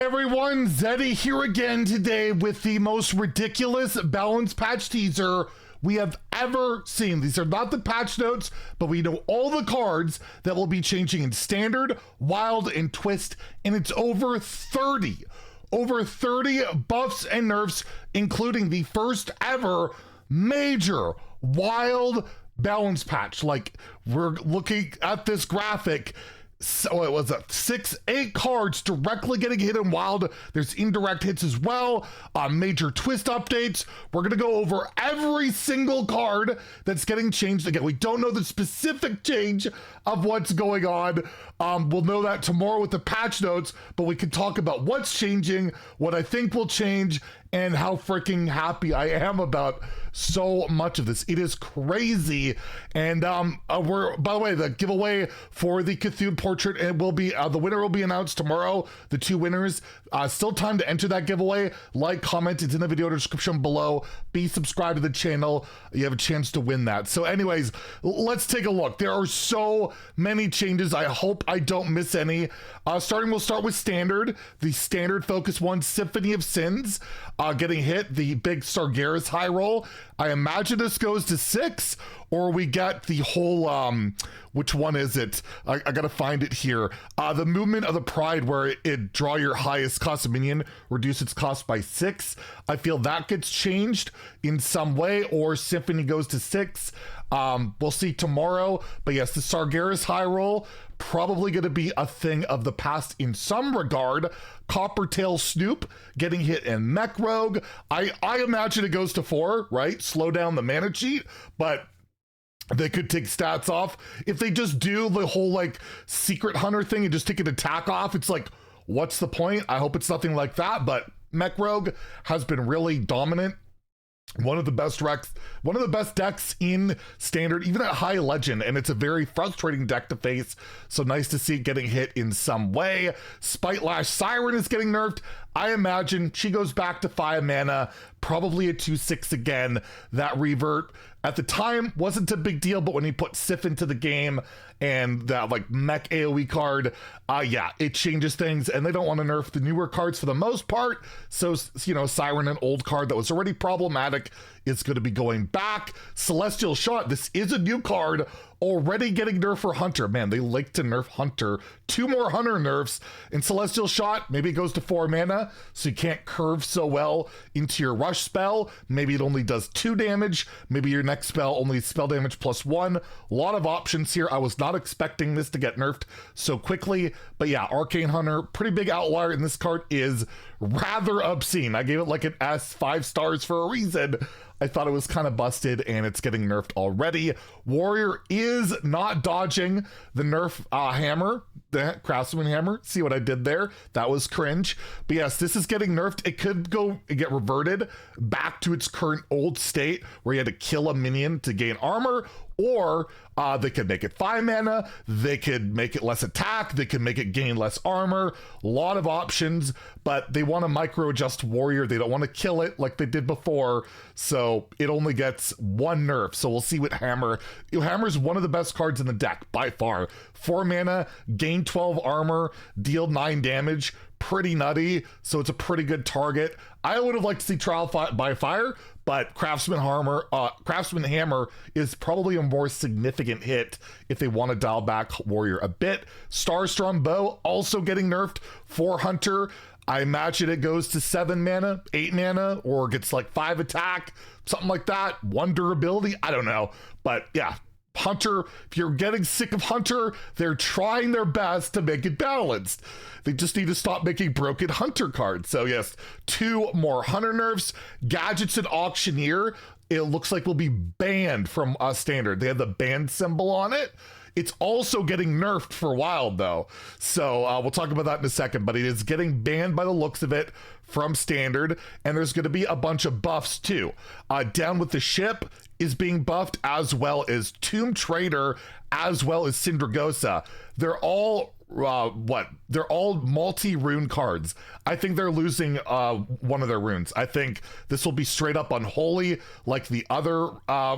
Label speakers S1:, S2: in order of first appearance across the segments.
S1: Everyone, Zeddy here again today with the most ridiculous balance patch teaser we have ever seen. These are not the patch notes, but we know all the cards that will be changing in Standard, Wild, and Twist, and it's over 30. Over 30 buffs and nerfs, including the first ever major Wild balance patch. Like, we're looking at this graphic. So it was 8 cards directly getting hit in Wild. There's indirect hits as well. Major twist updates. We're gonna go over every single card that's getting changed. Again, we don't know the specific change of what's going on. We'll know that tomorrow with the patch notes, but we can talk about what's changing, what I think will change, and how freaking happy I am about so much of this. It is crazy. And we're, by the way, the giveaway for the Cthulhu portrait, it will be, the winner will be announced tomorrow. The 2 winners, still time to enter that giveaway. Like, comment, it's in the video description below. Be subscribed to the channel. You have a chance to win that. So anyways, let's take a look. There are so many changes. I hope I don't miss any. We'll start with Standard. The Standard Focus 1 Symphony of Sins getting hit. The big Sargeras high roll. I imagine this goes to 6, or we get the whole, which one is it? I gotta find it here. The Movement of the Pride, where it draw your highest cost minion, reduce its cost by 6. I feel that gets changed in some way, or Symphony goes to 6. We'll see tomorrow. But yes, the Sargeras high roll, probably going to be a thing of the past in some regard. Coppertail Snoop getting hit in Mech Rogue. I imagine it goes to 4, right? Slow down the mana cheat, but they could take stats off. If they just do the whole like Secret Hunter thing and just take an attack off, it's like, what's the point? I hope it's nothing like that, but Mech Rogue has been really dominant. One of the best decks in Standard, even at High Legend, and it's a very frustrating deck to face, so nice to see it getting hit in some way. Spite Lash Siren is getting nerfed. I imagine she goes back to 5 mana, probably a 2/6 again. That revert at the time wasn't a big deal, but when he put Sif into the game and that like mech AoE card, yeah, it changes things, and they don't want to nerf the newer cards for the most part. So, you know, Siren, an old card that was already problematic, is going to be going back. Celestial Shot, this is a new card, already getting nerfed for Hunter. Man, they like to nerf Hunter. 2 more Hunter nerfs. In Celestial Shot, maybe it goes to 4 mana, so you can't curve so well into your rush spell. Maybe it only does 2 damage. Maybe your next spell only spell damage plus 1. A lot of options here. I was not expecting this to get nerfed so quickly, but yeah, Arcane Hunter, pretty big outlier, and this card is rather obscene. I gave it like an S, 5 stars for a reason. I thought it was kind of busted, and it's getting nerfed already. Warrior is not dodging the nerf hammer, the Craftsman hammer. See what I did there? That was cringe. But yes, this is getting nerfed. It could get reverted back to its current old state, where you had to kill a minion to gain armor, or they could make it 5 mana, they could make it less attack, they could make it gain less armor. A lot of options, but they want to micro adjust Warrior. They don't want to kill it like they did before, so it only gets 1 nerf. So we'll see what Hammer. Hammer's one of the best cards in the deck by far. 4 mana, gain 12 armor, deal 9 damage. Pretty nutty, so it's a pretty good target. I would have liked to see Trial by Fire, but Craftsman Hammer is probably a more significant hit if they want to dial back Warrior a bit. Starstrom Bow also getting nerfed for Hunter. I imagine it goes to 7 mana, 8 mana, or gets like 5 attack, something like that. 1 durability, I don't know, but yeah. Hunter, if you're getting sick of Hunter, they're trying their best to make it balanced. They just need to stop making broken Hunter cards. So yes, 2 more Hunter nerfs. Gadgets and Auctioneer, it looks like will be banned from Standard. They have the banned symbol on it. It's also getting nerfed for Wild though. So we'll talk about that in a second, but it is getting banned by the looks of it from Standard, and there's going to be a bunch of buffs too. Down with the Ship is being buffed, as well as Tomb Trader, as well as Syndragosa. They're all they're all multi-rune cards. I think they're losing one of their runes. I think this will be straight up unholy like the other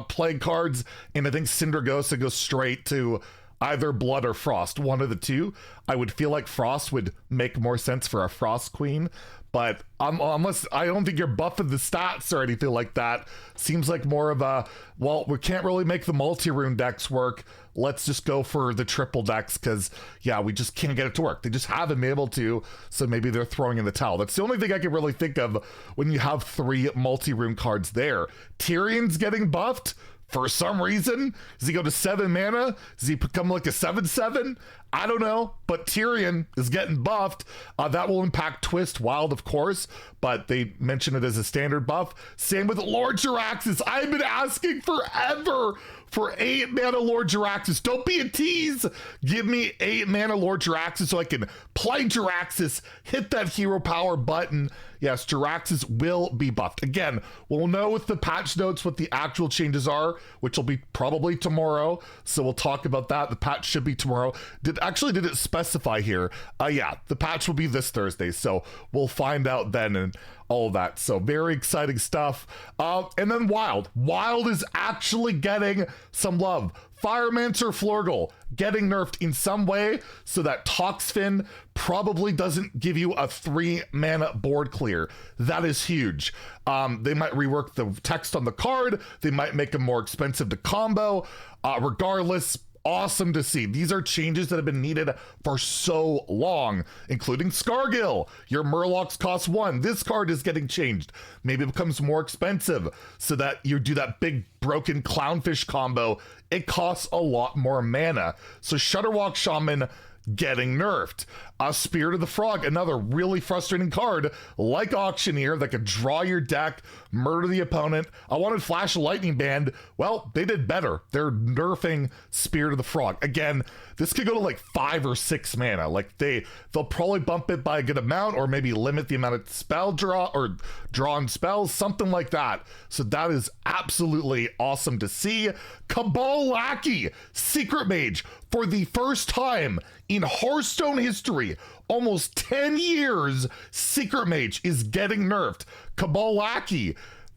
S1: plague cards, and I think Syndragosa goes straight to either Blood or Frost, one of the two. I would feel like Frost would make more sense for a Frost Queen, but unless I don't think you're buffing the stats or anything like that. Seems like more of a, well, we can't really make the multi-rune decks work. Let's just go for the triple decks because, yeah, we just can't get it to work. They just haven't been able to, so maybe they're throwing in the towel. That's the only thing I can really think of when you have 3 multi-rune cards there. Tyrion's getting buffed. For some reason, does he go to 7 mana? Does he become like a 7/7? I don't know, but Tyrion is getting buffed. That will impact Twist Wild, of course, but they mention it as a standard buff. Same with Lord Jaraxxus. I've been asking forever for 8 mana Lord Jaraxxus. Don't be a tease. Give me 8 mana Lord Jaraxxus so I can play Jaraxxus, hit that hero power button. Yes, Jaraxxus will be buffed. Again, we'll know with the patch notes what the actual changes are, which will be probably tomorrow. So we'll talk about that. The patch should be tomorrow. Did it specify here? Yeah, the patch will be this Thursday. So we'll find out then and all of that. So very exciting stuff. And then Wild. Wild is actually getting some love. Firemancer Flurgle getting nerfed in some way so that Toxfin probably doesn't give you a 3 mana board clear. That is huge. They might rework the text on the card. They might make them more expensive to combo. Regardless, awesome to see. These are changes that have been needed for so long, including Scargill. Your Murlocs cost 1. This card is getting changed. Maybe it becomes more expensive so that you do that big broken Clownfish combo. It costs a lot more mana. So Shudderwalk Shaman getting nerfed. Spirit of the Frog, another really frustrating card like Auctioneer that could draw your deck, murder the opponent. I wanted Flash Lightning Band. Well, they did better. They're nerfing Spirit of the Frog. Again, this could go to like 5 or 6 mana. Like they'll probably bump it by a good amount or maybe limit the amount of spell draw or drawn spells, something like that. So that is absolutely awesome to see. Cabal Lackey, Secret Mage, for the first time in Hearthstone history, almost 10 years, Secret Mage is getting nerfed. Cabal Lackey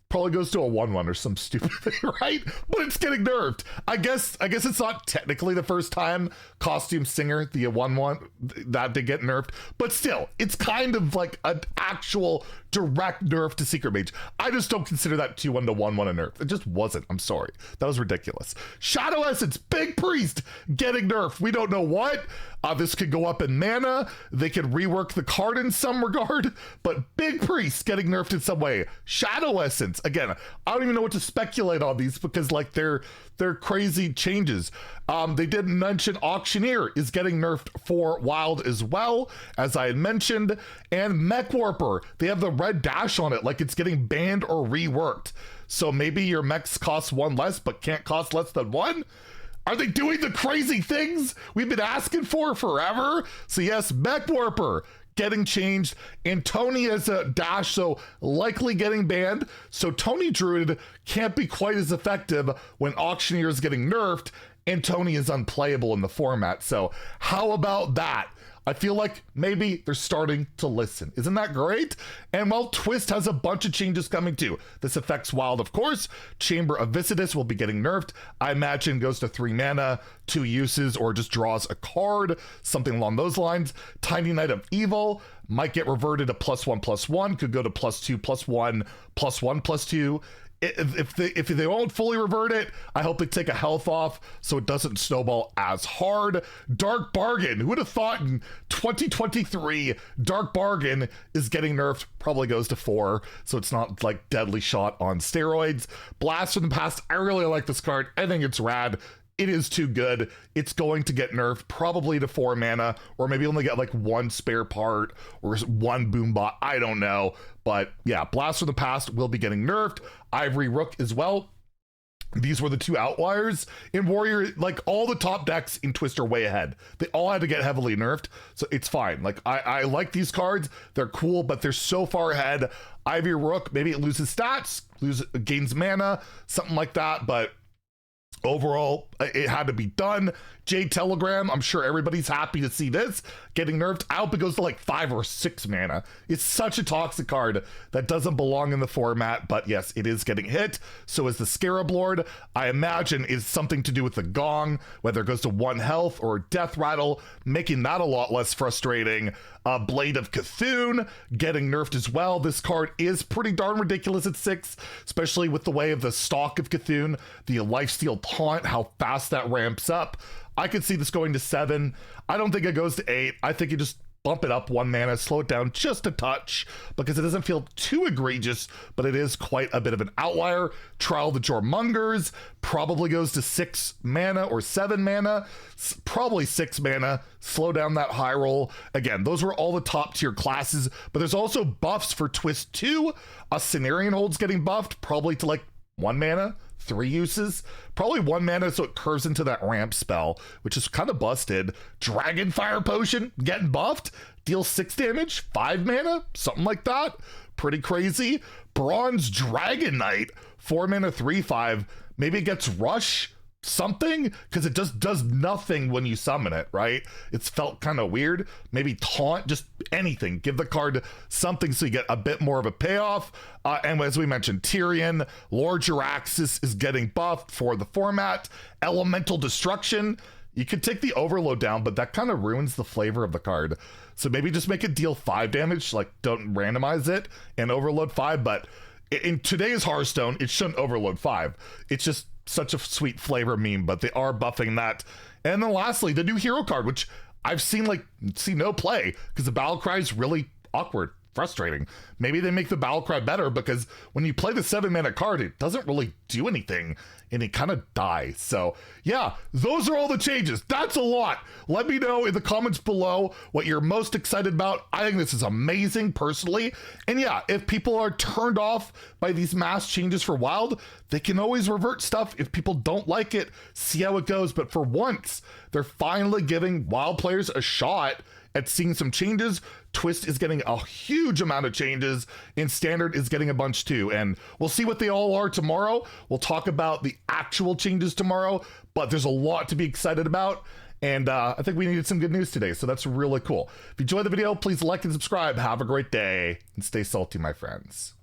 S1: probably goes to a 1/1 or some stupid thing, right? But it's getting nerfed. I guess it's not technically the first time Costume Singer, the 1/1, that did get nerfed, but still, it's kind of like an actual direct nerf to Secret Mage. I just don't consider that 2/1 to 1/1 a nerf. It just wasn't. I'm sorry. That was ridiculous. Shadow Essence, Big Priest getting nerfed. We don't know what. This could go up in mana. They could rework the card in some regard, but Big Priest getting nerfed in some way. Shadow Essence, again, I don't even know what to speculate on these because like they're crazy changes. They did mention Auctioneer is getting nerfed for Wild as well, as I had mentioned, and Mech Warper, they have the red dash on it like it's getting banned or reworked. So maybe your mechs cost 1 less but can't cost less than 1. Are they doing the crazy things we've been asking for forever? So yes, Mech Warper getting changed, and Tony as a dash, so likely getting banned. So Tony Druid can't be quite as effective when Auctioneer is getting nerfed and Tony is unplayable in the format. So how about that? I feel like maybe they're starting to listen. Isn't that great? And well, Twist has a bunch of changes coming too. This affects Wild, of course. Chamber of Visitus will be getting nerfed. I imagine goes to 3 mana, 2 uses, or just draws a card, something along those lines. Tiny Knight of Evil might get reverted to +1/+1, could go to +2/+1, +1/+2. If they won't fully revert it, I hope they take a health off so it doesn't snowball as hard. Dark Bargain, who would have thought in 2023 Dark Bargain is getting nerfed, probably goes to 4, so it's not like Deadly Shot on steroids. Blast from the Past, I really like this card. I think it's rad. It is too good. It's going to get nerfed probably to 4 mana, or maybe only get like 1 spare part or 1 boombot. I don't know. But yeah, Blast from the Past will be getting nerfed. Ivory Rook as well. These were the 2 outliers. In Warrior, like all the top decks in Twist are way ahead. They all had to get heavily nerfed, so it's fine. Like I like these cards. They're cool, but they're so far ahead. Ivory Rook, maybe it loses stats, gains mana, something like that, but Overall, it had to be done. Jade Telegram, I'm sure everybody's happy to see this getting nerfed. I hope it goes to like 5 or 6 mana. It's such a toxic card that doesn't belong in the format, but yes, it is getting hit. So is the Scarab Lord. I imagine is something to do with the Gong, whether it goes to 1 health or Death Rattle, making that a lot less frustrating. Blade of Cthulhu getting nerfed as well. This card is pretty darn ridiculous at 6, especially with the way of the stock of Cthulhu, the Lifesteal Taunt, how fast that ramps up. I could see this going to 7. I don't think it goes to 8. I think you just bump it up 1 mana, slow it down just a touch, because it doesn't feel too egregious, but it is quite a bit of an outlier. Trial the Jormungers probably goes to 6 mana or 7 mana, probably 6 mana, slow down that high roll. Again, those were all the top tier classes, but there's also buffs for Twist 2. A Cenarian Hold's getting buffed, probably to like 1 mana, 3 uses, probably 1 mana, so it curves into that ramp spell, which is kind of busted. Dragonfire Potion getting buffed, deals 6 damage, 5 mana, something like that. Pretty crazy. Bronze Dragon Knight, 4 mana, 3/5. Maybe it gets Rush, something, because it just does nothing when you summon it, right? It's felt kind of weird. Maybe Taunt, just anything. Give the card something so you get a bit more of a payoff. And as we mentioned, Tyrion, Lord Jaraxxus is getting buffed for the format. Elemental Destruction. You could take the Overload down, but that kind of ruins the flavor of the card. So maybe just make it deal 5 damage, like don't randomize it and overload 5. But in today's Hearthstone, it shouldn't overload 5. It's just such a sweet flavor meme, but they are buffing that. And then lastly, the new hero card, which I've seen no play, because the battle cry is really awkward, frustrating. Maybe they make the battle cry better, because when you play the 7 mana card, it doesn't really do anything and it kind of dies. So yeah, those are all the changes. That's a lot. Let me know in the comments below what you're most excited about. I think this is amazing personally. And yeah, if people are turned off by these mass changes for Wild, they can always revert stuff if people don't like it, see how it goes. But for once, they're finally giving Wild players a shot at seeing some changes. Twist is getting a huge amount of changes, and Standard is getting a bunch too. And we'll see what they all are tomorrow. We'll talk about the actual changes tomorrow, but there's a lot to be excited about. And I think we needed some good news today, so that's really cool. If you enjoyed the video, please like and subscribe. Have a great day, and stay salty, my friends.